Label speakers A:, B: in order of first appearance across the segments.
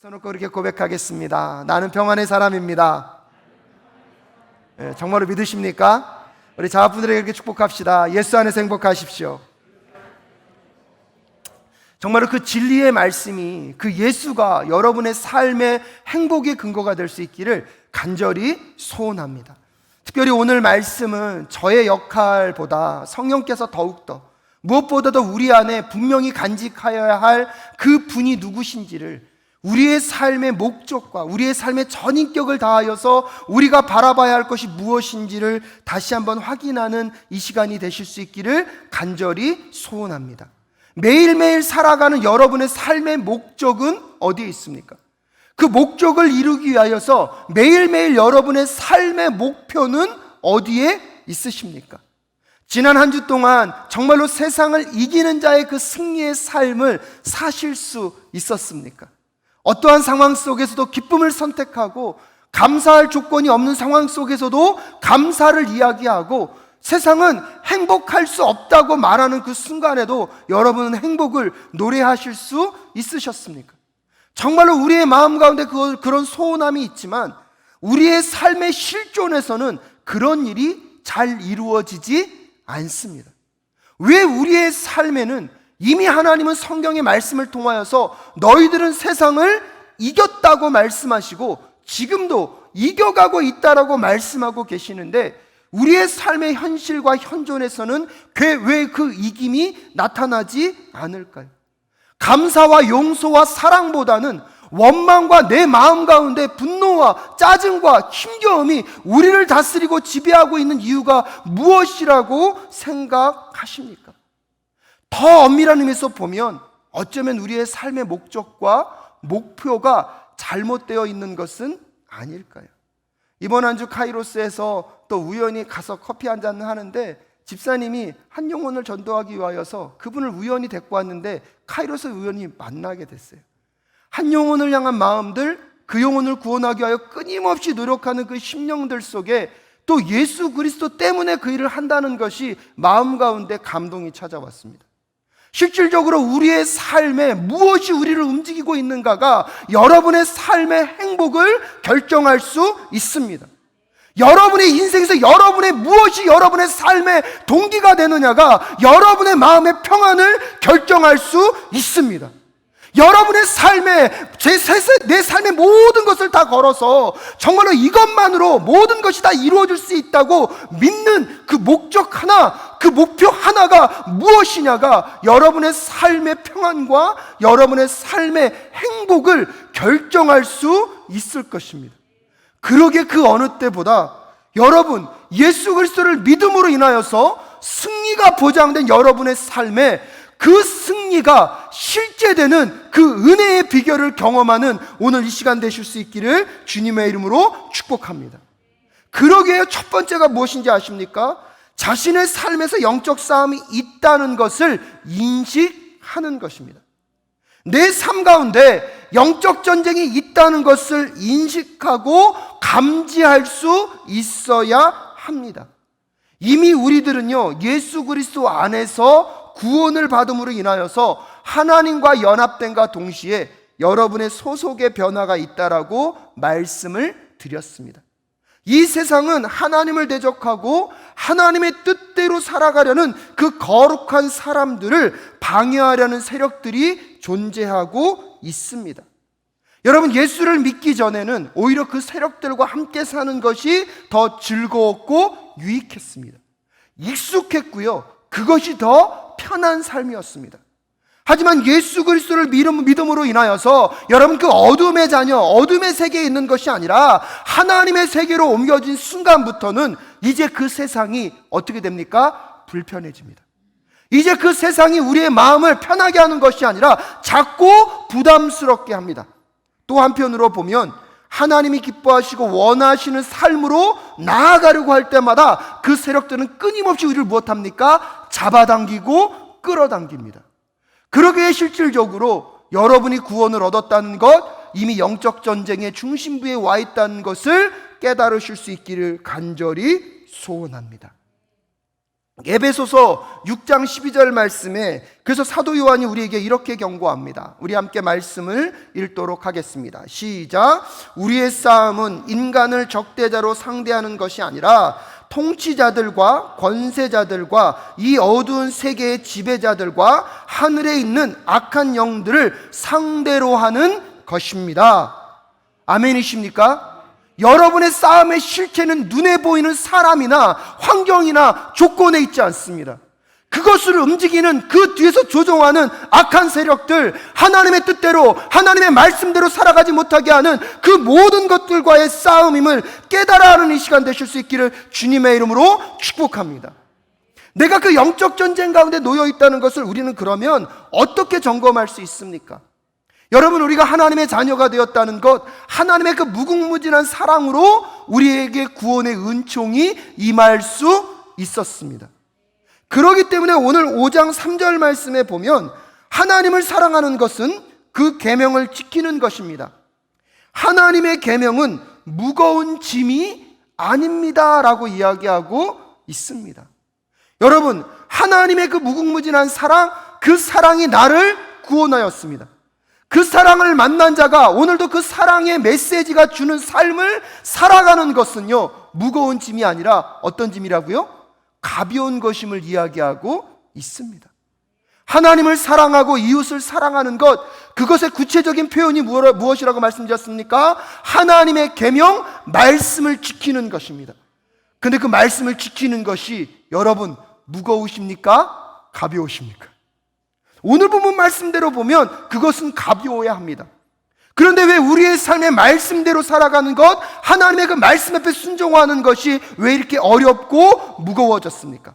A: 서놓고 이렇게 고백하겠습니다. 나는 평안의 사람입니다. 정말로 믿으십니까? 우리 자아분들에게 이렇게 축복합시다. 예수 안에서 행복하십시오. 정말로 그 진리의 말씀이, 그 예수가 여러분의 삶의 행복의 근거가 될 수 있기를 간절히 소원합니다. 특별히 오늘 말씀은 저의 역할보다 성령께서 더욱더 무엇보다도 우리 안에 분명히 간직하여야 할 그 분이 누구신지를, 우리의 삶의 목적과 우리의 삶의 전인격을 다하여서 우리가 바라봐야 할 것이 무엇인지를 다시 한번 확인하는 이 시간이 되실 수 있기를 간절히 소원합니다. 매일매일 살아가는 여러분의 삶의 목적은 어디에 있습니까? 그 목적을 이루기 위하여서 매일매일 여러분의 삶의 목표는 어디에 있으십니까? 지난 한 주 동안 정말로 세상을 이기는 자의 그 승리의 삶을 사실 수 있었습니까? 어떠한 상황 속에서도 기쁨을 선택하고 감사할 조건이 없는 상황 속에서도 감사를 이야기하고 세상은 행복할 수 없다고 말하는 그 순간에도 여러분은 행복을 노래하실 수 있으셨습니까? 정말로 우리의 마음 가운데 그런 소원함이 있지만 우리의 삶의 실존에서는 그런 일이 잘 이루어지지 않습니다. 왜 우리의 삶에는 이미 하나님은 성경의 말씀을 통하여서 너희들은 세상을 이겼다고 말씀하시고 지금도 이겨가고 있다라고 말씀하고 계시는데 우리의 삶의 현실과 현존에서는 왜 그 이김이 나타나지 않을까요? 감사와 용서와 사랑보다는 원망과 내 마음 가운데 분노와 짜증과 힘겨움이 우리를 다스리고 지배하고 있는 이유가 무엇이라고 생각하십니까? 더 엄밀한 의미에서 보면 어쩌면 우리의 삶의 목적과 목표가 잘못되어 있는 것은 아닐까요? 이번 한 주 카이로스에서 또 우연히 가서 커피 한잔 하는데 집사님이 한 영혼을 전도하기 위하여서 그분을 우연히 데리고 왔는데 카이로스에 우연히 만나게 됐어요. 한 영혼을 향한 마음들, 그 영혼을 구원하기 위하여 끊임없이 노력하는 그 심령들 속에 또 예수 그리스도 때문에 그 일을 한다는 것이 마음 가운데 감동이 찾아왔습니다. 실질적으로 우리의 삶에 무엇이 우리를 움직이고 있는가가 여러분의 삶의 행복을 결정할 수 있습니다. 여러분의 인생에서 여러분의 무엇이 여러분의 삶의 동기가 되느냐가 여러분의 마음의 평안을 결정할 수 있습니다. 여러분의 삶에 내 삶의 모든 것을 다 걸어서 정말로 이것만으로 모든 것이 다 이루어질 수 있다고 믿는 그 목적 하나, 그 목표 하나가 무엇이냐가 여러분의 삶의 평안과 여러분의 삶의 행복을 결정할 수 있을 것입니다. 그러게 그 어느 때보다 여러분 예수 그리스도를 믿음으로 인하여서 승리가 보장된 여러분의 삶에 그 승리가 실제되는 그 은혜의 비결을 경험하는 오늘 이 시간 되실 수 있기를 주님의 이름으로 축복합니다. 그러기에 첫 번째가 무엇인지 아십니까? 자신의 삶에서 영적 싸움이 있다는 것을 인식하는 것입니다. 내 삶 가운데 영적 전쟁이 있다는 것을 인식하고 감지할 수 있어야 합니다. 이미 우리들은요 예수 그리스도 안에서 구원을 받음으로 인하여서 하나님과 연합됨과 동시에 여러분의 소속의 변화가 있다라고 말씀을 드렸습니다. 이 세상은 하나님을 대적하고 하나님의 뜻대로 살아가려는 그 거룩한 사람들을 방해하려는 세력들이 존재하고 있습니다. 여러분 예수를 믿기 전에는 오히려 그 세력들과 함께 사는 것이 더 즐거웠고 유익했습니다. 익숙했고요. 그것이 더 편한 삶이었습니다. 하지만 예수 그리스도를 믿음으로 인하여서 여러분 그 어둠의 자녀, 어둠의 세계에 있는 것이 아니라 하나님의 세계로 옮겨진 순간부터는 이제 그 세상이 어떻게 됩니까? 불편해집니다. 이제 그 세상이 우리의 마음을 편하게 하는 것이 아니라 자꾸 부담스럽게 합니다. 또 한편으로 보면 하나님이 기뻐하시고 원하시는 삶으로 나아가려고 할 때마다 그 세력들은 끊임없이 우리를 무엇합니까? 잡아당기고 끌어당깁니다. 그러기에 실질적으로 여러분이 구원을 얻었다는 것, 이미 영적 전쟁의 중심부에 와 있다는 것을 깨달으실 수 있기를 간절히 소원합니다. 에베소서 6장 12절 말씀에 그래서 사도 요한이 우리에게 이렇게 경고합니다. 우리 함께 말씀을 읽도록 하겠습니다. 시작. 우리의 싸움은 인간을 적대자로 상대하는 것이 아니라 통치자들과 권세자들과 이 어두운 세계의 지배자들과 하늘에 있는 악한 영들을 상대로 하는 것입니다. 아멘이십니까? 여러분의 싸움의 실체는 눈에 보이는 사람이나 환경이나 조건에 있지 않습니다. 그것을 움직이는 그 뒤에서 조종하는 악한 세력들, 하나님의 뜻대로 하나님의 말씀대로 살아가지 못하게 하는 그 모든 것들과의 싸움임을 깨달아 하는 이 시간 되실 수 있기를 주님의 이름으로 축복합니다. 내가 그 영적 전쟁 가운데 놓여 있다는 것을 우리는 그러면 어떻게 점검할 수 있습니까? 여러분, 우리가 하나님의 자녀가 되었다는 것, 하나님의 그 무궁무진한 사랑으로 우리에게 구원의 은총이 임할 수 있었습니다. 그렇기 때문에 오늘 5장 3절 말씀에 보면 하나님을 사랑하는 것은 그 계명을 지키는 것입니다. 하나님의 계명은 무거운 짐이 아닙니다 라고 이야기하고 있습니다. 여러분, 하나님의 그 무궁무진한 사랑, 그 사랑이 나를 구원하였습니다. 그 사랑을 만난 자가 오늘도 그 사랑의 메시지가 주는 삶을 살아가는 것은요, 무거운 짐이 아니라 어떤 짐이라고요? 가벼운 것임을 이야기하고 있습니다. 하나님을 사랑하고 이웃을 사랑하는 것, 그것의 구체적인 표현이 무엇이라고 말씀드렸습니까? 하나님의 계명, 말씀을 지키는 것입니다. 근데 그 말씀을 지키는 것이 여러분 무거우십니까? 가벼우십니까? 오늘 본문 말씀대로 보면 그것은 가벼워야 합니다. 그런데 왜 우리의 삶의 말씀대로 살아가는 것, 하나님의 그 말씀 앞에 순종하는 것이 왜 이렇게 어렵고 무거워졌습니까?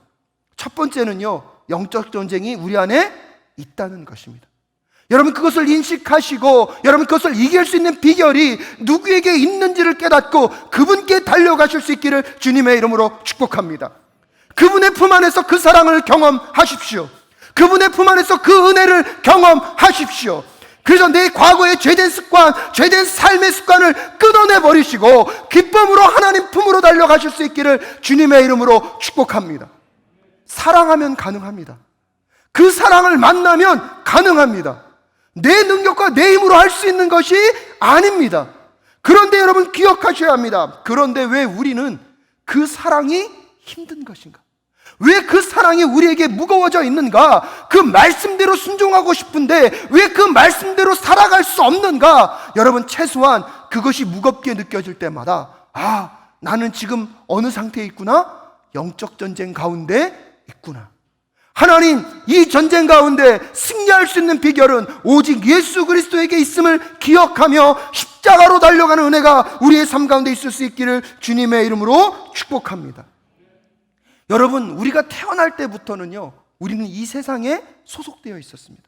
A: 첫 번째는요, 영적 전쟁이 우리 안에 있다는 것입니다. 여러분, 그것을 인식하시고 여러분 그것을 이길 수 있는 비결이 누구에게 있는지를 깨닫고 그분께 달려가실 수 있기를 주님의 이름으로 축복합니다. 그분의 품 안에서 그 사랑을 경험하십시오. 그분의 품 안에서 그 은혜를 경험하십시오. 그래서 내 과거의 죄된 습관, 죄된 삶의 습관을 끊어내버리시고 기쁨으로 하나님 품으로 달려가실 수 있기를 주님의 이름으로 축복합니다. 사랑하면 가능합니다. 그 사랑을 만나면 가능합니다. 내 능력과 내 힘으로 할 수 있는 것이 아닙니다. 그런데 여러분 기억하셔야 합니다. 그런데 왜 우리는 그 사랑이 힘든 것인가? 왜 그 사랑이 우리에게 무거워져 있는가? 그 말씀대로 순종하고 싶은데 왜 그 말씀대로 살아갈 수 없는가? 여러분, 최소한 그것이 무겁게 느껴질 때마다 나는 지금 어느 상태에 있구나? 영적 전쟁 가운데 있구나. 하나님, 이 전쟁 가운데 승리할 수 있는 비결은 오직 예수 그리스도에게 있음을 기억하며 십자가로 달려가는 은혜가 우리의 삶 가운데 있을 수 있기를 주님의 이름으로 축복합니다. 여러분, 우리가 태어날 때부터는요, 우리는 이 세상에 소속되어 있었습니다.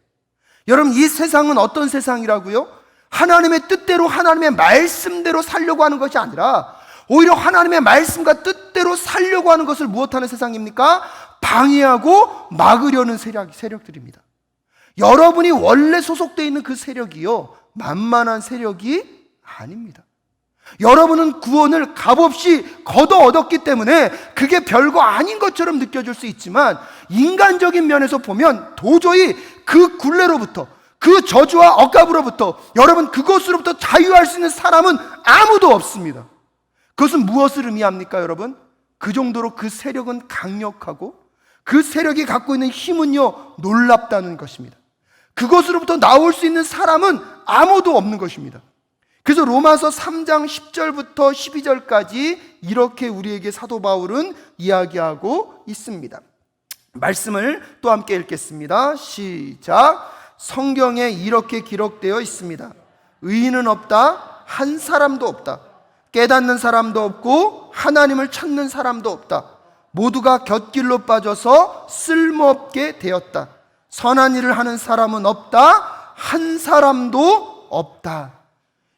A: 여러분, 이 세상은 어떤 세상이라고요? 하나님의 뜻대로 하나님의 말씀대로 살려고 하는 것이 아니라 오히려 하나님의 말씀과 뜻대로 살려고 하는 것을 무엇하는 세상입니까? 방해하고 막으려는 세력들입니다. 여러분이 원래 소속되어 있는 그 세력이요, 만만한 세력이 아닙니다. 여러분은 구원을 값없이 거둬 얻었기 때문에 그게 별거 아닌 것처럼 느껴질 수 있지만 인간적인 면에서 보면 도저히 그 굴레로부터, 그 저주와 억압으로부터 여러분 그것으로부터 자유할 수 있는 사람은 아무도 없습니다. 그것은 무엇을 의미합니까, 여러분? 그 정도로 그 세력은 강력하고 그 세력이 갖고 있는 힘은요, 놀랍다는 것입니다. 그것으로부터 나올 수 있는 사람은 아무도 없는 것입니다. 그래서 로마서 3장 10절부터 12절까지 이렇게 우리에게 사도 바울은 이야기하고 있습니다. 말씀을 또 함께 읽겠습니다. 시작. 성경에 이렇게 기록되어 있습니다. 의인은 없다, 한 사람도 없다. 깨닫는 사람도 없고 하나님을 찾는 사람도 없다. 모두가 곁길로 빠져서 쓸모없게 되었다. 선한 일을 하는 사람은 없다, 한 사람도 없다.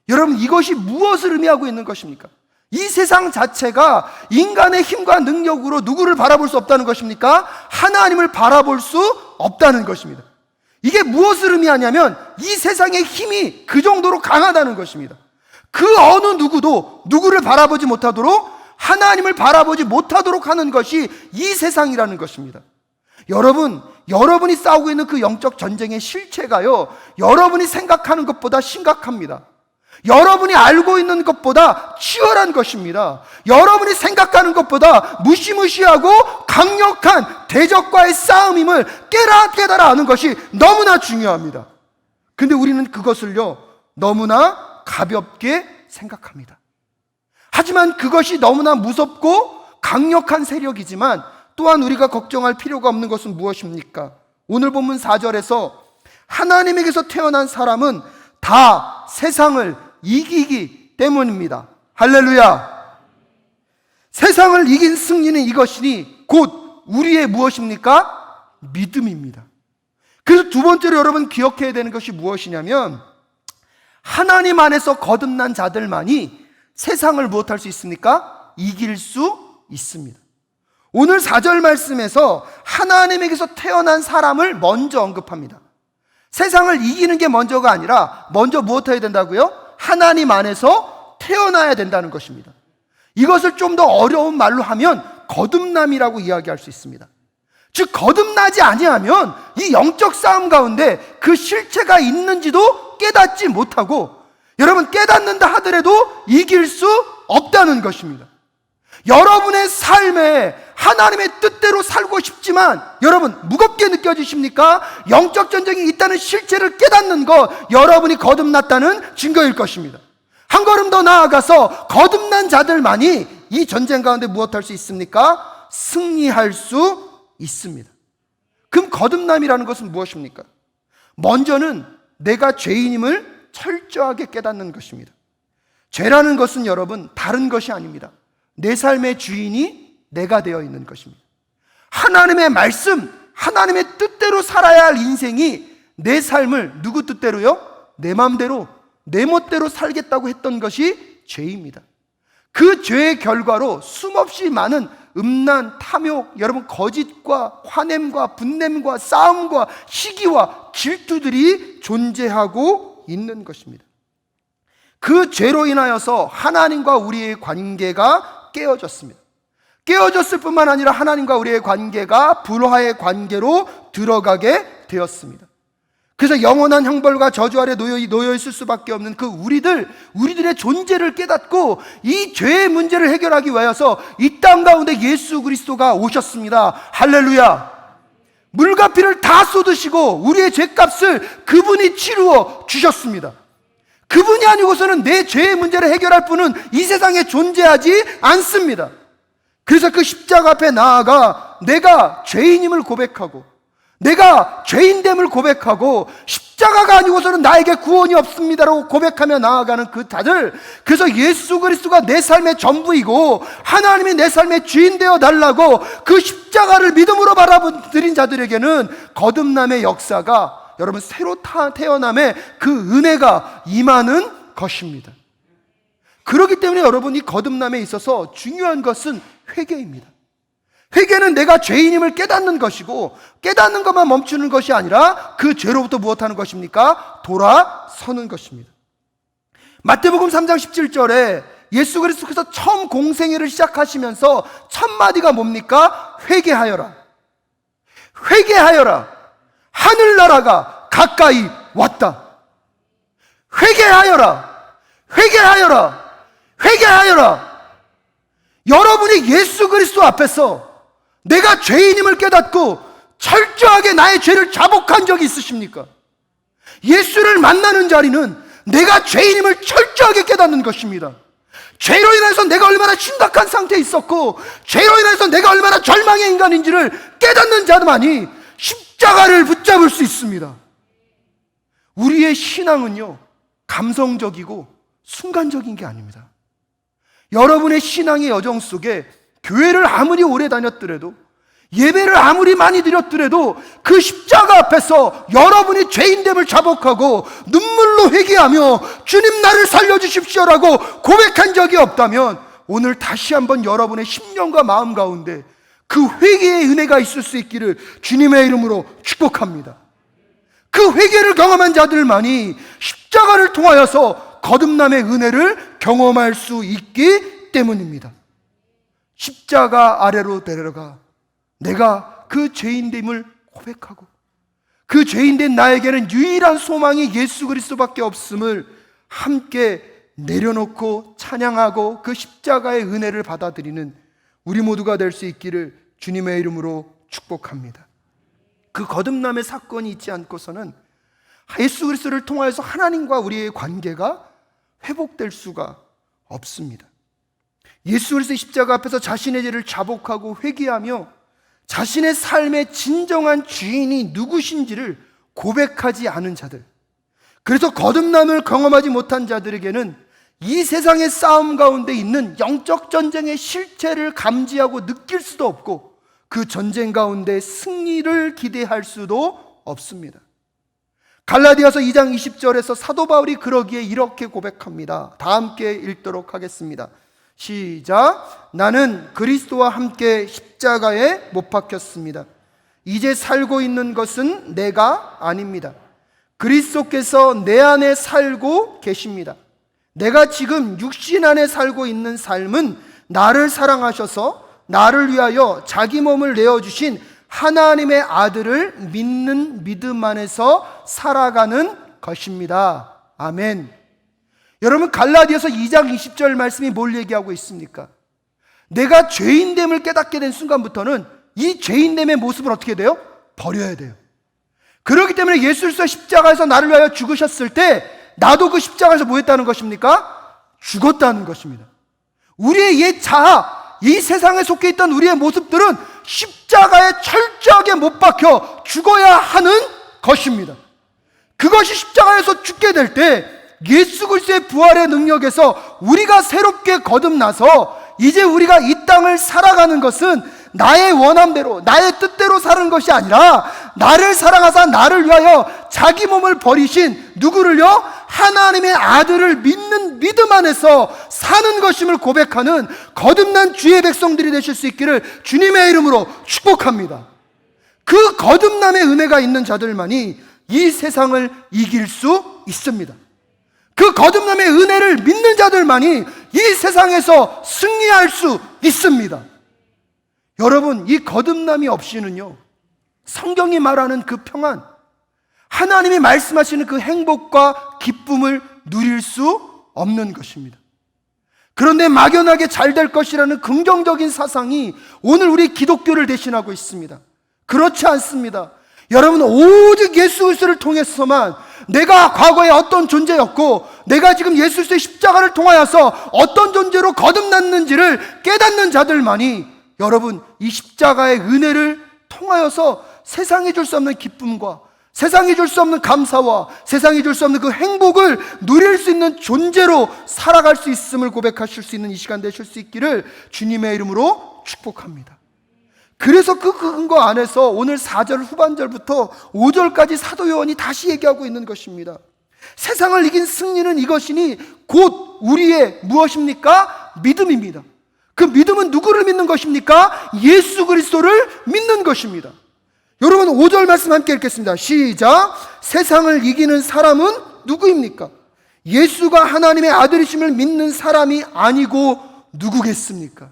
A: 여러분, 이것이 무엇을 의미하고 있는 것입니까? 이 세상 자체가 인간의 힘과 능력으로 누구를 바라볼 수 없다는 것입니까? 하나님을 바라볼 수 없다는 것입니다. 이게 무엇을 의미하냐면 이 세상의 힘이 그 정도로 강하다는 것입니다. 그 어느 누구도 누구를 바라보지 못하도록 하나님을 바라보지 못하도록 하는 것이 이 세상이라는 것입니다. 여러분이 싸우고 있는 그 영적 전쟁의 실체가요, 여러분이 생각하는 것보다 심각합니다. 여러분이 알고 있는 것보다 치열한 것입니다. 여러분이 생각하는 것보다 무시무시하고 강력한 대적과의 싸움임을 깨달아 아는 것이 너무나 중요합니다. 근데 우리는 그것을요, 너무나 가볍게 생각합니다. 하지만 그것이 너무나 무섭고 강력한 세력이지만 또한 우리가 걱정할 필요가 없는 것은 무엇입니까? 오늘 본문 4절에서 하나님에게서 태어난 사람은 다 세상을 이기기 때문입니다. 할렐루야. 세상을 이긴 승리는 이것이니 곧 우리의 무엇입니까? 믿음입니다. 그래서 두 번째로 여러분 기억해야 되는 것이 무엇이냐면, 하나님 안에서 거듭난 자들만이 세상을 무엇할 수 있습니까? 이길 수 있습니다. 오늘 4절 말씀에서 하나님에게서 태어난 사람을 먼저 언급합니다. 세상을 이기는 게 먼저가 아니라 먼저 무엇 해야 된다고요? 하나님 안에서 태어나야 된다는 것입니다. 이것을 좀 더 어려운 말로 하면 거듭남이라고 이야기할 수 있습니다. 즉 거듭나지 아니하면 이 영적 싸움 가운데 그 실체가 있는지도 깨닫지 못하고, 여러분 깨닫는다 하더라도 이길 수 없다는 것입니다. 여러분의 삶에 하나님의 뜻대로 살고 싶지만 여러분 무겁게 느껴지십니까? 영적 전쟁이 있다는 실체를 깨닫는 것, 여러분이 거듭났다는 증거일 것입니다. 한 걸음 더 나아가서 거듭난 자들만이 이 전쟁 가운데 무엇할 수 있습니까? 승리할 수 있습니다. 그럼 거듭남이라는 것은 무엇입니까? 먼저는 내가 죄인임을 철저하게 깨닫는 것입니다. 죄라는 것은 여러분 다른 것이 아닙니다. 내 삶의 주인이 내가 되어 있는 것입니다. 하나님의 말씀, 하나님의 뜻대로 살아야 할 인생이 내 삶을 누구 뜻대로요? 내 마음대로, 내 멋대로 살겠다고 했던 것이 죄입니다. 그 죄의 결과로 수없이 많은 음란, 탐욕, 여러분 거짓과 화냄과 분냄과 싸움과 시기와 질투들이 존재하고 있는 것입니다. 그 죄로 인하여서 하나님과 우리의 관계가 깨어졌습니다. 깨어졌을 뿐만 아니라 하나님과 우리의 관계가 불화의 관계로 들어가게 되었습니다. 그래서 영원한 형벌과 저주 아래 놓여 있을 수밖에 없는 그 우리들의 존재를 깨닫고 이 죄의 문제를 해결하기 위하여서 이 땅 가운데 예수 그리스도가 오셨습니다. 할렐루야. 물과 피를 다 쏟으시고 우리의 죄값을 그분이 치루어 주셨습니다. 그분이 아니고서는 내 죄의 문제를 해결할 분은 이 세상에 존재하지 않습니다. 그래서 그 십자가 앞에 나아가 내가 죄인임을 고백하고, 내가 죄인됨을 고백하고, 십자가가 아니고서는 나에게 구원이 없습니다라고 고백하며 나아가는 그 자들, 그래서 예수 그리스도가 내 삶의 전부이고 하나님이 내 삶의 주인 되어 달라고 그 십자가를 믿음으로 바라보는 자들에게는 거듭남의 역사가, 여러분 새로 태어남의 그 은혜가 임하는 것입니다. 그렇기 때문에 여러분 이 거듭남에 있어서 중요한 것은 회개입니다. 회개는 내가 죄인임을 깨닫는 것이고, 깨닫는 것만 멈추는 것이 아니라 그 죄로부터 무엇하는 것입니까? 돌아서는 것입니다. 마태복음 3장 17절에 예수 그리스도께서 처음 공생애를 시작하시면서 첫 마디가 뭡니까? 회개하여라. 회개하여라. 하늘나라가 가까이 왔다. 회개하여라. 회개하여라. 회개하여라. 여러분이 예수 그리스도 앞에서 내가 죄인임을 깨닫고 철저하게 나의 죄를 자복한 적이 있으십니까? 예수를 만나는 자리는 내가 죄인임을 철저하게 깨닫는 것입니다. 죄로 인해서 내가 얼마나 심각한 상태에 있었고, 죄로 인해서 내가 얼마나 절망의 인간인지를 깨닫는 자만이 십자가를 붙잡을 수 있습니다. 우리의 신앙은요, 감성적이고 순간적인 게 아닙니다. 여러분의 신앙의 여정 속에 교회를 아무리 오래 다녔더라도, 예배를 아무리 많이 드렸더라도 그 십자가 앞에서 여러분이 죄인됨을 자복하고 눈물로 회개하며 주님 나를 살려주십시오라고 고백한 적이 없다면 오늘 다시 한번 여러분의 심령과 마음 가운데 그 회개의 은혜가 있을 수 있기를 주님의 이름으로 축복합니다. 그 회개를 경험한 자들만이 십자가를 통하여서 거듭남의 은혜를 경험할 수 있기 때문입니다. 십자가 아래로 내려가 내가 그 죄인됨을 고백하고 그 죄인된 나에게는 유일한 소망이 예수 그리스도밖에 없음을 함께 내려놓고 찬양하고 그 십자가의 은혜를 받아들이는 우리 모두가 될 수 있기를 주님의 이름으로 축복합니다. 그 거듭남의 사건이 있지 않고서는 예수 그리스도를 통하여서 하나님과 우리의 관계가 회복될 수가 없습니다. 예수 그리스도의 십자가 앞에서 자신의 죄를 자복하고 회개하며 자신의 삶의 진정한 주인이 누구신지를 고백하지 않은 자들, 그래서 거듭남을 경험하지 못한 자들에게는 이 세상의 싸움 가운데 있는 영적 전쟁의 실체를 감지하고 느낄 수도 없고 그 전쟁 가운데 승리를 기대할 수도 없습니다. 갈라디아서 2장 20절에서 사도 바울이 그러기에 이렇게 고백합니다. 다 함께 읽도록 하겠습니다. 시작. 나는 그리스도와 함께 십자가에 못 박혔습니다. 이제 살고 있는 것은 내가 아닙니다. 그리스도께서 내 안에 살고 계십니다. 내가 지금 육신 안에 살고 있는 삶은 나를 사랑하셔서 나를 위하여 자기 몸을 내어주신 하나님의 아들을 믿는 믿음 안에서 살아가는 것입니다. 아멘. 여러분, 갈라디아서 2장 20절 말씀이 뭘 얘기하고 있습니까? 내가 죄인됨을 깨닫게 된 순간부터는 이 죄인됨의 모습을 어떻게 돼요? 버려야 돼요. 그렇기 때문에 예수 그리스도 십자가에서 나를 위하여 죽으셨을 때 나도 그 십자가에서 뭐 했다는 것입니까? 죽었다는 것입니다. 우리의 옛 자아, 이 세상에 속해 있던 우리의 모습들은 십자가에 철저하게 못 박혀 죽어야 하는 것입니다. 그것이 십자가에서 죽게 될 때 예수 그리스도의 부활의 능력에서 우리가 새롭게 거듭나서 이제 우리가 이 땅을 살아가는 것은 나의 원함대로 나의 뜻대로 사는 것이 아니라 나를 사랑하사 나를 위하여 자기 몸을 버리신 누구를요? 하나님의 아들을 믿는 믿음 안에서 사는 것임을 고백하는 거듭난 주의 백성들이 되실 수 있기를 주님의 이름으로 축복합니다. 그 거듭남의 은혜가 있는 자들만이 이 세상을 이길 수 있습니다. 그 거듭남의 은혜를 믿는 자들만이 이 세상에서 승리할 수 있습니다. 여러분, 이 거듭남이 없이는요, 성경이 말하는 그 평안, 하나님이 말씀하시는 그 행복과 기쁨을 누릴 수 없는 것입니다. 그런데 막연하게 잘 될 것이라는 긍정적인 사상이 오늘 우리 기독교를 대신하고 있습니다. 그렇지 않습니다. 여러분, 오직 예수 그리스도를 통해서만 내가 과거에 어떤 존재였고 내가 지금 예수 그리스도의 십자가를 통하여서 어떤 존재로 거듭났는지를 깨닫는 자들만이 여러분, 이 십자가의 은혜를 통하여서 세상에 줄 수 없는 기쁨과 세상에 줄 수 없는 감사와 세상에 줄 수 없는 그 행복을 누릴 수 있는 존재로 살아갈 수 있음을 고백하실 수 있는 이 시간 되실 수 있기를 주님의 이름으로 축복합니다. 그래서 그 근거 안에서 오늘 4절 후반절부터 5절까지 사도 요한이 다시 얘기하고 있는 것입니다. 세상을 이긴 승리는 이것이니 곧 우리의 무엇입니까? 믿음입니다. 그 믿음은 누구를 믿는 것입니까? 예수 그리스도를 믿는 것입니다. 여러분, 5절 말씀 함께 읽겠습니다. 시작. 세상을 이기는 사람은 누구입니까? 예수가 하나님의 아들이심을 믿는 사람이 아니고 누구겠습니까?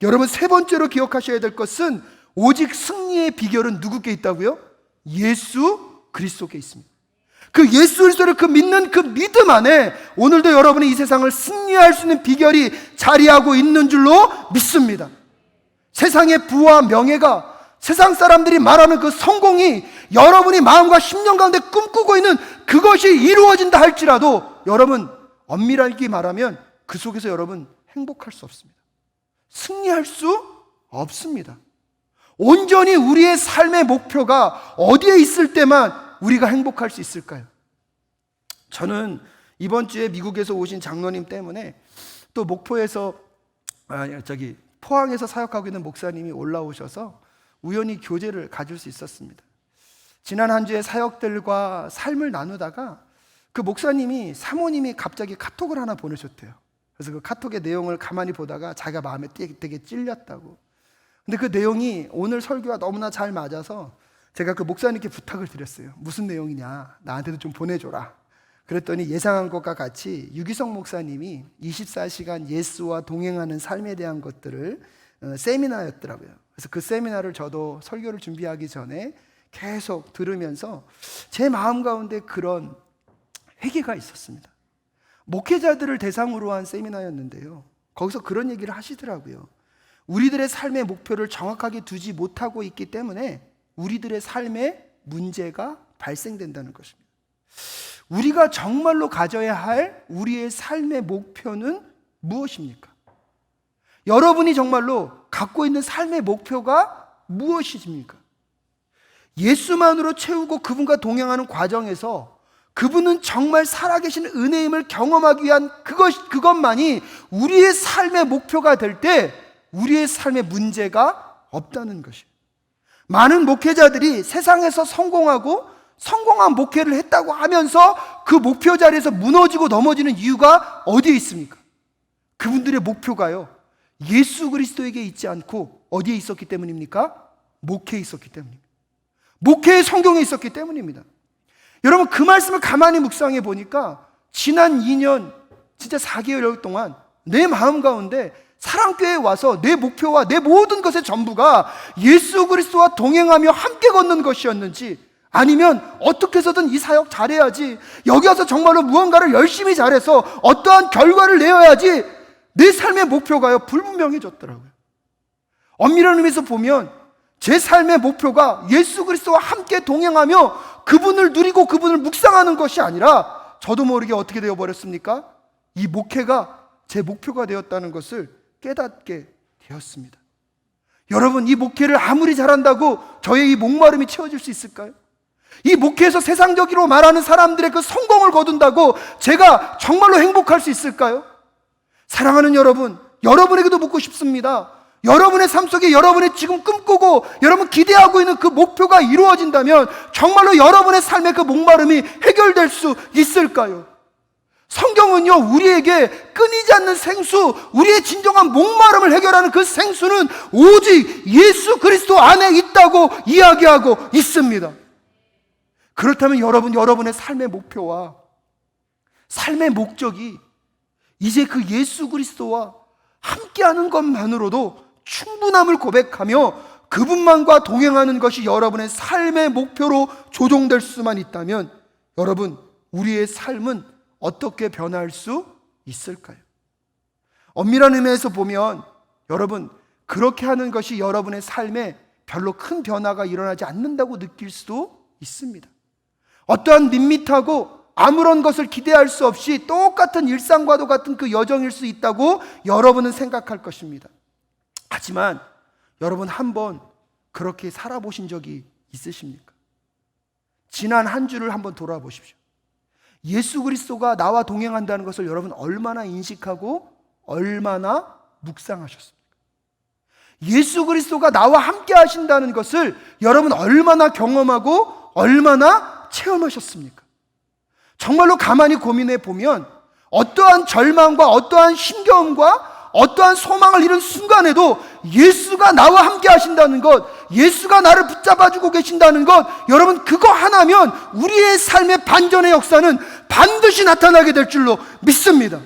A: 여러분, 세 번째로 기억하셔야 될 것은 오직 승리의 비결은 누구께 있다고요? 예수 그리스도께 있습니다. 그 예수 그리스도를 믿는 그 믿음 안에 오늘도 여러분이 이 세상을 승리할 수 있는 비결이 자리하고 있는 줄로 믿습니다. 세상의 부와 명예가, 세상 사람들이 말하는 그 성공이 여러분이 마음과 심령 가운데 꿈꾸고 있는 그것이 이루어진다 할지라도 여러분, 엄밀하게 말하면 그 속에서 여러분 행복할 수 없습니다. 승리할 수 없습니다. 온전히 우리의 삶의 목표가 어디에 있을 때만 우리가 행복할 수 있을까요? 저는 이번 주에 미국에서 오신 장로님 때문에 또 목포에서 포항에서 사역하고 있는 목사님이 올라오셔서 우연히 교제를 가질 수 있었습니다. 지난 한 주에 사역들과 삶을 나누다가 그 목사님이 사모님이 갑자기 카톡을 하나 보내셨대요. 그래서 그 카톡의 내용을 가만히 보다가 자기가 마음에 되게 찔렸다고. 근데 그 내용이 오늘 설교와 너무나 잘 맞아서 제가 그 목사님께 부탁을 드렸어요. 무슨 내용이냐, 나한테도 좀 보내줘라. 그랬더니 예상한 것과 같이 유기성 목사님이 24시간 예수와 동행하는 삶에 대한 것들을 세미나였더라고요. 그래서 그 세미나를 저도 설교를 준비하기 전에 계속 들으면서 제 마음 가운데 그런 회개가 있었습니다. 목회자들을 대상으로 한 세미나였는데요, 거기서 그런 얘기를 하시더라고요. 우리들의 삶의 목표를 정확하게 두지 못하고 있기 때문에 우리들의 삶에 문제가 발생된다는 것입니다. 우리가 정말로 가져야 할 우리의 삶의 목표는 무엇입니까? 여러분이 정말로 갖고 있는 삶의 목표가 무엇이십니까? 예수만으로 채우고 그분과 동행하는 과정에서 그분은 정말 살아계신 은혜임을 경험하기 위한 그것만이 우리의 삶의 목표가 될 때 우리의 삶에 문제가 없다는 것이에요. 많은 목회자들이 세상에서 성공한 목회를 했다고 하면서 그 목표 자리에서 무너지고 넘어지는 이유가 어디에 있습니까? 그분들의 목표가요, 예수 그리스도에게 있지 않고 어디에 있었기 때문입니까? 목회에 있었기 때문입니다. 목회의 성경에 있었기 때문입니다. 여러분, 그 말씀을 가만히 묵상해 보니까 지난 2년 진짜 4개월 동안 내 마음 가운데 사랑교회에 와서 내 목표와 내 모든 것의 전부가 예수 그리스도와 동행하며 함께 걷는 것이었는지, 아니면 어떻게 해서든 이 사역 잘해야지, 여기 와서 정말로 무언가를 열심히 잘해서 어떠한 결과를 내어야지, 내 삶의 목표가요 불분명해졌더라고요. 엄밀한 의미에서 보면 제 삶의 목표가 예수 그리스도와 함께 동행하며 그분을 누리고 그분을 묵상하는 것이 아니라 저도 모르게 어떻게 되어버렸습니까? 이 목회가 제 목표가 되었다는 것을 깨닫게 되었습니다. 여러분, 이 목회를 아무리 잘한다고 저의 이 목마름이 채워질 수 있을까요? 이 목회에서 세상적으로 말하는 사람들의 그 성공을 거둔다고 제가 정말로 행복할 수 있을까요? 사랑하는 여러분, 여러분에게도 묻고 싶습니다. 여러분의 삶 속에 여러분이 지금 꿈꾸고 여러분 기대하고 있는 그 목표가 이루어진다면 정말로 여러분의 삶의 그 목마름이 해결될 수 있을까요? 성경은요, 우리에게 끊이지 않는 생수, 우리의 진정한 목마름을 해결하는 그 생수는 오직 예수 그리스도 안에 있다고 이야기하고 있습니다. 그렇다면 여러분의 삶의 목표와 삶의 목적이 이제 그 예수 그리스도와 함께하는 것만으로도 충분함을 고백하며 그분만과 동행하는 것이 여러분의 삶의 목표로 조종될 수만 있다면 여러분, 우리의 삶은 어떻게 변할 수 있을까요? 엄밀한 의미에서 보면 여러분, 그렇게 하는 것이 여러분의 삶에 별로 큰 변화가 일어나지 않는다고 느낄 수도 있습니다. 어떠한 밋밋하고 아무런 것을 기대할 수 없이 똑같은 일상과도 같은 그 여정일 수 있다고 여러분은 생각할 것입니다. 하지만 여러분, 한번 그렇게 살아보신 적이 있으십니까? 지난 한 주를 한번 돌아보십시오. 예수 그리스도가 나와 동행한다는 것을 여러분 얼마나 인식하고 얼마나 묵상하셨습니까? 예수 그리스도가 나와 함께 하신다는 것을 여러분 얼마나 경험하고 얼마나 체험하셨습니까? 정말로 가만히 고민해 보면 어떠한 절망과 어떠한 힘겨움과 어떠한 소망을 잃은 순간에도 예수가 나와 함께 하신다는 것, 예수가 나를 붙잡아주고 계신다는 것, 여러분 그거 하나면 우리의 삶의 반전의 역사는 반드시 나타나게 될 줄로 믿습니다.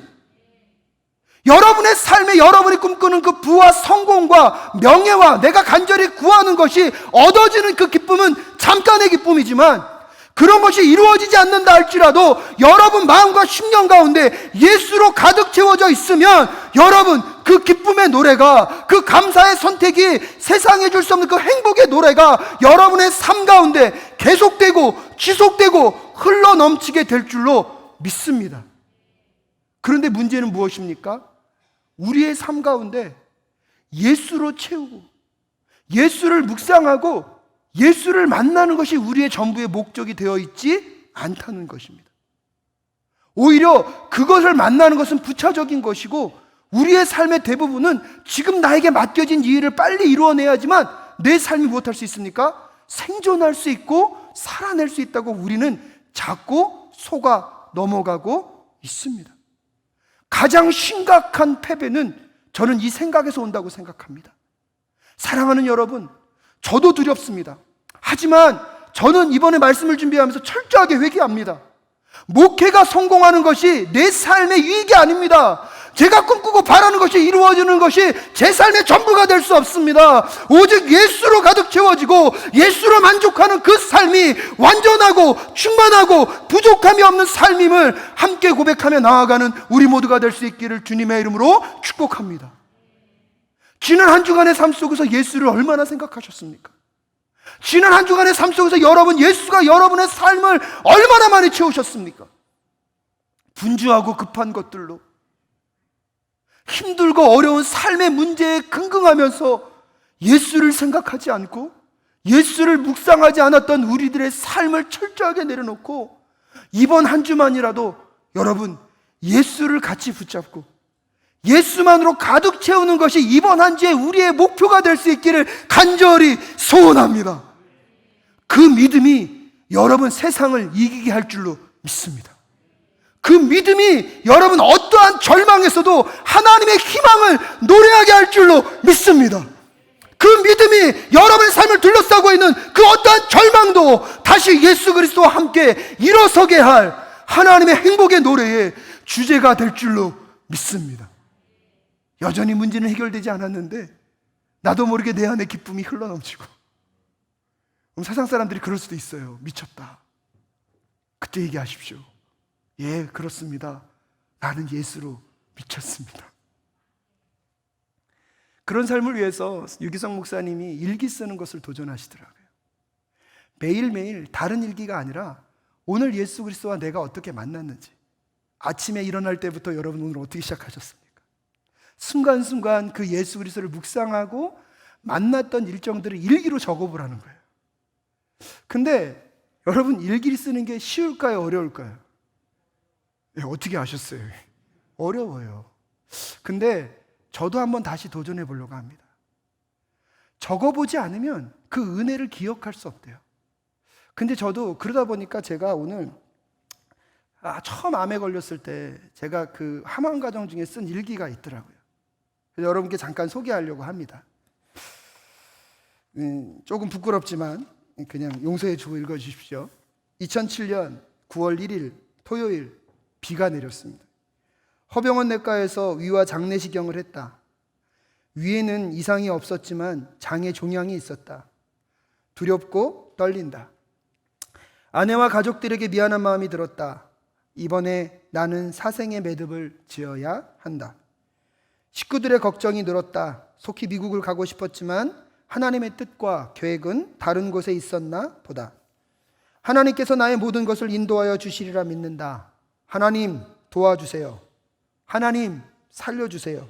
A: 여러분의 삶에 여러분이 꿈꾸는 그 부와 성공과 명예와 내가 간절히 구하는 것이 얻어지는 그 기쁨은 잠깐의 기쁨이지만 그런 것이 이루어지지 않는다 할지라도 여러분 마음과 심령 가운데 예수로 가득 채워져 있으면 여러분 그 기쁨의 노래가, 그 감사의 선택이 세상에 줄 수 없는 그 행복의 노래가 여러분의 삶 가운데 계속되고 지속되고 흘러넘치게 될 줄로 믿습니다. 그런데 문제는 무엇입니까? 우리의 삶 가운데 예수로 채우고 예수를 묵상하고 예수를 만나는 것이 우리의 전부의 목적이 되어 있지 않다는 것입니다. 오히려 그것을 만나는 것은 부차적인 것이고 우리의 삶의 대부분은 지금 나에게 맡겨진 이 일을 빨리 이루어내야지만 내 삶이 무엇할 수 있습니까? 생존할 수 있고 살아낼 수 있다고 우리는 자꾸 속아 넘어가고 있습니다. 가장 심각한 패배는 저는 이 생각에서 온다고 생각합니다. 사랑하는 여러분, 저도 두렵습니다. 하지만 저는 이번에 말씀을 준비하면서 철저하게 회개합니다. 목회가 성공하는 것이 내 삶의 유익이 아닙니다. 제가 꿈꾸고 바라는 것이 이루어지는 것이 제 삶의 전부가 될 수 없습니다. 오직 예수로 가득 채워지고 예수로 만족하는 그 삶이 완전하고 충만하고 부족함이 없는 삶임을 함께 고백하며 나아가는 우리 모두가 될 수 있기를 주님의 이름으로 축복합니다. 지난 한 주간의 삶 속에서 예수를 얼마나 생각하셨습니까? 지난 한 주간의 삶 속에서 예수가 여러분의 삶을 얼마나 많이 채우셨습니까? 분주하고 급한 것들로, 힘들고 어려운 삶의 문제에 긍긍하면서 예수를 생각하지 않고 예수를 묵상하지 않았던 우리들의 삶을 철저하게 내려놓고 이번 한 주만이라도 여러분 예수를 같이 붙잡고 예수만으로 가득 채우는 것이 이번 한 주에 우리의 목표가 될 수 있기를 간절히 소원합니다. 그 믿음이 여러분 세상을 이기게 할 줄로 믿습니다. 그 믿음이 여러분 어떠한 절망에서도 하나님의 희망을 노래하게 할 줄로 믿습니다. 그 믿음이 여러분의 삶을 둘러싸고 있는 그 어떠한 절망도 다시 예수 그리스도와 함께 일어서게 할 하나님의 행복의 노래의 주제가 될 줄로 믿습니다. 여전히 문제는 해결되지 않았는데 나도 모르게 내 안에 기쁨이 흘러넘치고, 세상 사람들이 그럴 수도 있어요. 미쳤다. 그때 얘기하십시오. 예, 그렇습니다. 나는 예수로 미쳤습니다. 그런 삶을 위해서 유기성 목사님이 일기 쓰는 것을 도전하시더라고요. 매일매일 다른 일기가 아니라 오늘 예수 그리스도와 내가 어떻게 만났는지, 아침에 일어날 때부터 여러분 오늘 어떻게 시작하셨습니까? 순간순간 그 예수 그리스도를 묵상하고 만났던 일정들을 일기로 적어보라는 거예요. 근데 여러분 일기를 쓰는 게 쉬울까요? 어려울까요? 네, 어떻게 아셨어요? 어려워요. 근데 저도 한번 다시 도전해 보려고 합니다. 적어보지 않으면 그 은혜를 기억할 수 없대요. 근데 저도 그러다 보니까 제가 오늘 처음 암에 걸렸을 때 제가 그 함암 과정 중에 쓴 일기가 있더라고요. 그래서 여러분께 잠깐 소개하려고 합니다. 조금 부끄럽지만 그냥 용서해 주고 읽어 주십시오. 2007년 9월 1일 토요일 비가 내렸습니다. 허병원 내과에서 위와 장내시경을 했다. 위에는 이상이 없었지만 장에 종양이 있었다. 두렵고 떨린다. 아내와 가족들에게 미안한 마음이 들었다. 이번에 나는 사생의 매듭을 지어야 한다. 식구들의 걱정이 늘었다. 속히 미국을 가고 싶었지만 하나님의 뜻과 계획은 다른 곳에 있었나 보다. 하나님께서 나의 모든 것을 인도하여 주시리라 믿는다. 하나님 도와주세요. 하나님 살려주세요.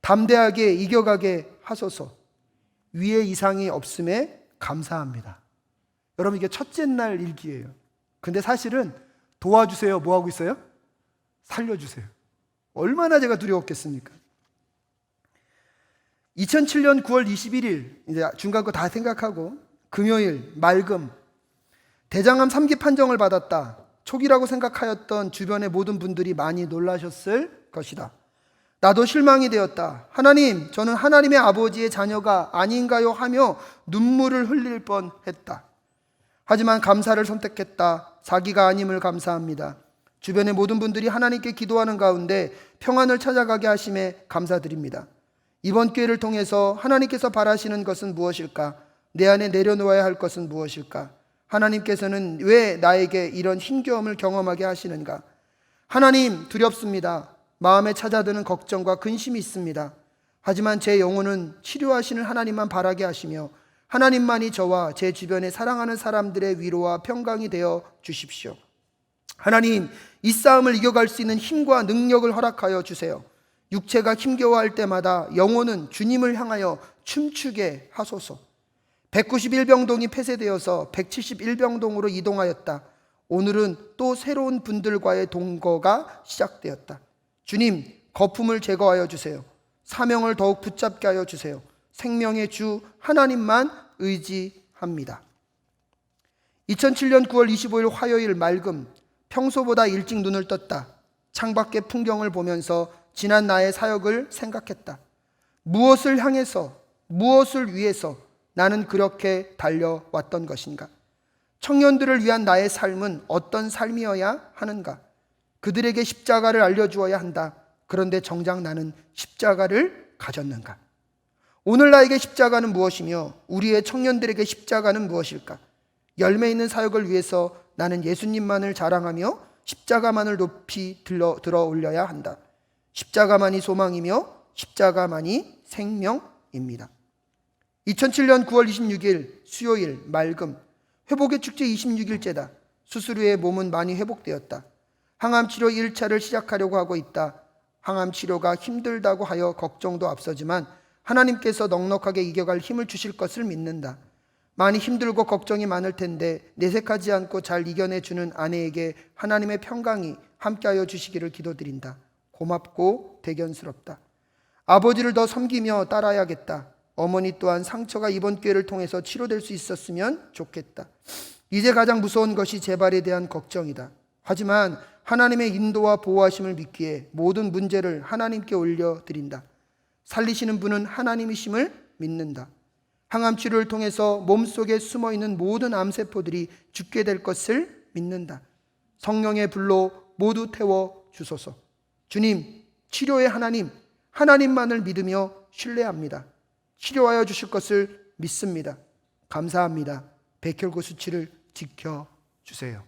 A: 담대하게 이겨가게 하소서. 위에 이상이 없음에 감사합니다. 여러분 이게 첫째 날 일기예요. 근데 사실은 도와주세요 뭐하고 있어요? 살려주세요. 얼마나 제가 두려웠겠습니까? 2007년 9월 21일 이제 중간 거 다 생각하고 금요일 맑음, 대장암 3기 판정을 받았다. 초기라고 생각하였던 주변의 모든 분들이 많이 놀라셨을 것이다. 나도 실망이 되었다. 하나님, 저는 하나님의 아버지의 자녀가 아닌가요? 하며 눈물을 흘릴 뻔했다. 하지만 감사를 선택했다. 자기가 아님을 감사합니다. 주변의 모든 분들이 하나님께 기도하는 가운데 평안을 찾아가게 하심에 감사드립니다. 이번 기회를 통해서 하나님께서 바라시는 것은 무엇일까? 내 안에 내려놓아야 할 것은 무엇일까? 하나님께서는 왜 나에게 이런 힘겨움을 경험하게 하시는가? 하나님, 두렵습니다. 마음에 찾아드는 걱정과 근심이 있습니다. 하지만 제 영혼은 치료하시는 하나님만 바라게 하시며 하나님만이 저와 제 주변에 사랑하는 사람들의 위로와 평강이 되어 주십시오. 하나님, 이 싸움을 이겨갈 수 있는 힘과 능력을 허락하여 주세요. 육체가 힘겨워할 때마다 영혼은 주님을 향하여 춤추게 하소서. 191병동이 폐쇄되어서 171병동으로 이동하였다. 오늘은 또 새로운 분들과의 동거가 시작되었다. 주님, 거품을 제거하여 주세요. 사명을 더욱 붙잡게 하여 주세요. 생명의 주 하나님만 의지합니다. 2007년 9월 25일 화요일 맑음, 평소보다 일찍 눈을 떴다. 창밖의 풍경을 보면서 지난 나의 사역을 생각했다. 무엇을 향해서, 무엇을 위해서 나는 그렇게 달려왔던 것인가? 청년들을 위한 나의 삶은 어떤 삶이어야 하는가? 그들에게 십자가를 알려주어야 한다. 그런데 정작 나는 십자가를 가졌는가? 오늘 나에게 십자가는 무엇이며 우리의 청년들에게 십자가는 무엇일까? 열매 있는 사역을 위해서 나는 예수님만을 자랑하며 십자가만을 높이 들어 올려야 한다. 십자가만이 소망이며 십자가만이 생명입니다. 2007년 9월 26일 수요일 맑음, 회복의 축제 26일째다. 수술 후에 몸은 많이 회복되었다. 항암 치료 1차를 시작하려고 하고 있다. 항암 치료가 힘들다고 하여 걱정도 앞서지만 하나님께서 넉넉하게 이겨갈 힘을 주실 것을 믿는다. 많이 힘들고 걱정이 많을 텐데 내색하지 않고 잘 이겨내주는 아내에게 하나님의 평강이 함께하여 주시기를 기도드린다. 고맙고 대견스럽다. 아버지를 더 섬기며 따라야겠다. 어머니 또한 상처가 이번 기회를 통해서 치료될 수 있었으면 좋겠다. 이제 가장 무서운 것이 재발에 대한 걱정이다. 하지만 하나님의 인도와 보호하심을 믿기에 모든 문제를 하나님께 올려드린다. 살리시는 분은 하나님이심을 믿는다. 항암 치료를 통해서 몸속에 숨어있는 모든 암세포들이 죽게 될 것을 믿는다. 성령의 불로 모두 태워 주소서. 주님, 치료의 하나님, 하나님만을 믿으며 신뢰합니다. 치료하여 주실 것을 믿습니다. 감사합니다. 백혈구 수치를 지켜주세요.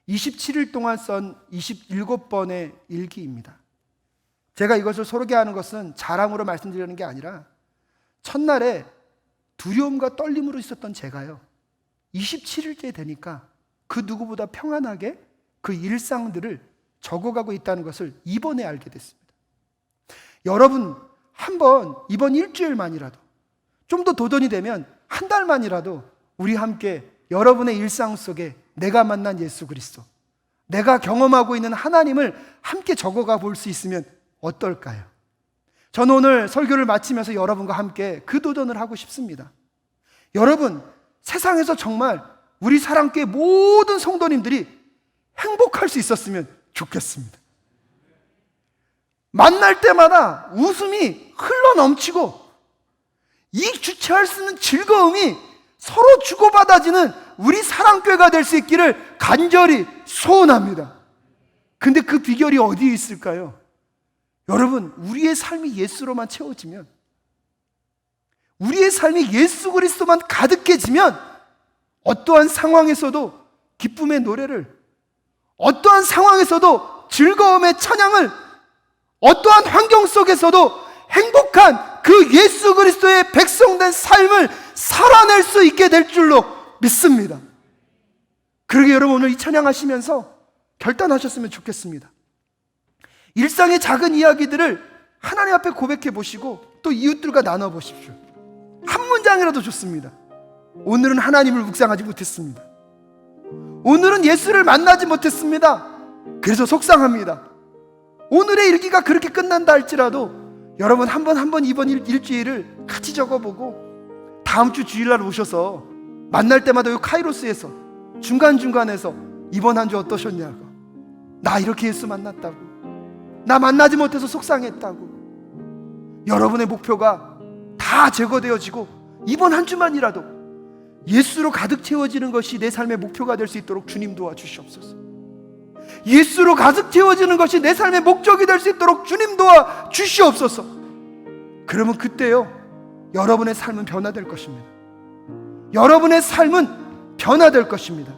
A: 27일 동안 쓴 27번의 일기입니다. 제가 이것을 소개하는 것은 자랑으로 말씀드리는 게 아니라 첫날에 두려움과 떨림으로 있었던 제가요, 27일째 되니까 그 누구보다 평안하게 그 일상들을 적어가고 있다는 것을 이번에 알게 됐습니다. 여러분, 한번 이번 일주일만이라도, 좀 더 도전이 되면 한 달만이라도 우리 함께 여러분의 일상 속에 내가 만난 예수 그리스도, 내가 경험하고 있는 하나님을 함께 적어가 볼 수 있으면 어떨까요? 저는 오늘 설교를 마치면서 여러분과 함께 그 도전을 하고 싶습니다. 여러분, 세상에서 정말 우리 사랑교회 모든 성도님들이 행복할 수 있었으면 좋겠습니다. 만날 때마다 웃음이 흘러넘치고 이 주체할 수 있는 즐거움이 서로 주고받아지는 우리 사랑교회가 될 수 있기를 간절히 소원합니다. 근데 그 비결이 어디에 있을까요? 여러분, 우리의 삶이 예수로만 채워지면, 우리의 삶이 예수 그리스도만 가득해지면 어떠한 상황에서도 기쁨의 노래를, 어떠한 상황에서도 즐거움의 찬양을, 어떠한 환경 속에서도 행복한 그 예수 그리스도의 백성된 삶을 살아낼 수 있게 될 줄로 믿습니다. 그러게 여러분, 오늘 이 찬양하시면서 결단하셨으면 좋겠습니다. 일상의 작은 이야기들을 하나님 앞에 고백해 보시고 또 이웃들과 나눠 보십시오. 한 문장이라도 좋습니다. 오늘은 하나님을 묵상하지 못했습니다. 오늘은 예수를 만나지 못했습니다. 그래서 속상합니다. 오늘의 일기가 그렇게 끝난다 할지라도 여러분 한 번 이번 일주일을 같이 적어보고 다음 주 주일날 오셔서 만날 때마다 이 카이로스에서 중간중간에서 이번 한 주 어떠셨냐고, 나 이렇게 예수 만났다고, 나 만나지 못해서 속상했다고, 여러분의 목표가 다 제거되어지고 이번 한 주만이라도 예수로 가득 채워지는 것이 내 삶의 목표가 될 수 있도록 주님 도와주시옵소서. 예수로 가득 채워지는 것이 내 삶의 목적이 될 수 있도록 주님 도와주시옵소서. 그러면 그때요, 여러분의 삶은 변화될 것입니다. 여러분의 삶은 변화될 것입니다.